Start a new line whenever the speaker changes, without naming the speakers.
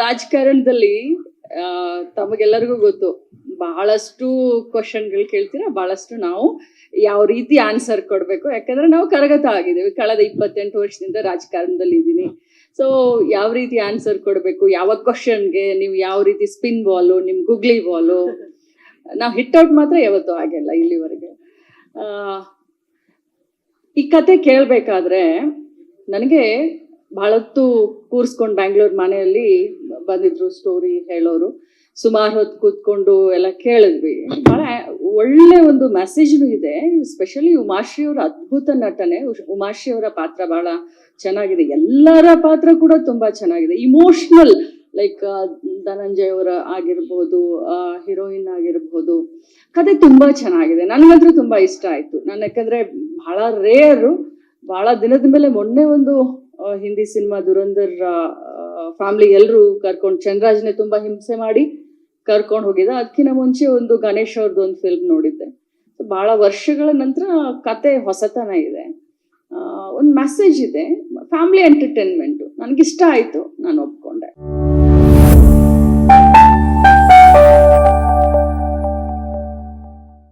ರಾಜಕಾರಣದಲ್ಲಿ ತಮಗೆಲ್ಲರಿಗೂ ಗೊತ್ತು, ಬಹಳಷ್ಟು ಕ್ವಶನ್ಗಳು ಕೇಳ್ತೀರಾ, ಬಹಳಷ್ಟು ನಾವು ಯಾವ ರೀತಿ ಆನ್ಸರ್ ಕೊಡ್ಬೇಕು, ಯಾಕಂದ್ರೆ ನಾವು ಕರಗತ ಆಗಿದ್ದೀವಿ. ಕಳೆದ 28 ವರ್ಷದಿಂದ ರಾಜಕಾರಣದಲ್ಲಿ ಇದ್ದೀನಿ. ಸೊ ಯಾವ ರೀತಿ ಆನ್ಸರ್ ಕೊಡ್ಬೇಕು, ಯಾವ ಕ್ವಶನ್ಗೆ ನೀವು ಯಾವ ರೀತಿ ಸ್ಪಿನ್ ಬಾಲು, ನಿಮ್ ಗುಗ್ಲಿ ಬಾಲು, ನಾವು ಹಿಟ್ ಔಟ್ ಮಾತ್ರ ಯಾವತ್ತೂ ಆಗಿಲ್ಲ ಇಲ್ಲಿವರೆಗೆ. ಈ ಕತೆ ಕೇಳ್ಬೇಕಾದ್ರೆ ನನಗೆ ಬಹಳತ್ತು ಕೂರ್ಸ್ಕೊಂಡು ಬ್ಯಾಂಗ್ಳೂರ್ ಮನೆಯಲ್ಲಿ ಬಂದಿದ್ರು ಸ್ಟೋರಿ ಹೇಳೋರು. ಸುಮಾರು ಹೊತ್ತು ಕೂತ್ಕೊಂಡು ಎಲ್ಲ ಕೇಳಿದ್ವಿ. ಬಹಳ ಒಳ್ಳೆ ಒಂದು ಮೆಸೇಜ್ನು ಇದೆ. ಸ್ಪೆಷಲಿ ಉಮಾಶ್ರೀ ಅವರ ಅದ್ಭುತ ನಟನೆ, ಉಮಾಶ್ರೀ ಅವರ ಪಾತ್ರ ಬಹಳ ಚೆನ್ನಾಗಿದೆ. ಎಲ್ಲರ ಪಾತ್ರ ಕೂಡ ತುಂಬಾ ಚೆನ್ನಾಗಿದೆ. ಇಮೋಷನಲ್, ಲೈಕ್ ಧನಂಜಯ್ ಅವರ ಆಗಿರ್ಬೋದು, ಹೀರೋಯಿನ್ ಆಗಿರ್ಬೋದು, ಕತೆ ತುಂಬಾ ಚೆನ್ನಾಗಿದೆ. ನನಗಂತೂ ತುಂಬಾ ಇಷ್ಟ ಆಯ್ತು. ನಾನು ಯಾಕಂದ್ರೆ ಬಹಳ ರೇರು, ಬಹಳ ದಿನದ ಮೇಲೆ ಮೊನ್ನೆ ಒಂದು ಹಿಂದಿ ಸಿನಿಮಾ ದುರಂಧರ್ ಫ್ಯಾಮಿಲಿ ಎಲ್ಲರೂ ಕರ್ಕೊಂಡು, ಚಂದ್ರಾಜ್ನೆ ತುಂಬಾ ಹಿಂಸೆ ಮಾಡಿ ಕರ್ಕೊಂಡು ಹೋಗಿದ್ದೆ. ಅದಕ್ಕಿಂತ ಮುಂಚೆ ಒಂದು ಗಣೇಶ್ ಅವ್ರದ್ದು ಒಂದು ಫಿಲ್ಮ್ ನೋಡಿದ್ದೆ. ಬಹಳ ವರ್ಷಗಳ ನಂತರ ಕತೆ ಹೊಸತನ ಇದೆ, ಒಂದು ಮೆಸೇಜ್ ಇದೆ, ಫ್ಯಾಮಿಲಿ ಎಂಟರ್ಟೈನ್ಮೆಂಟ್ ನನಗಿಷ್ಟ ಆಯ್ತು. ನಾನು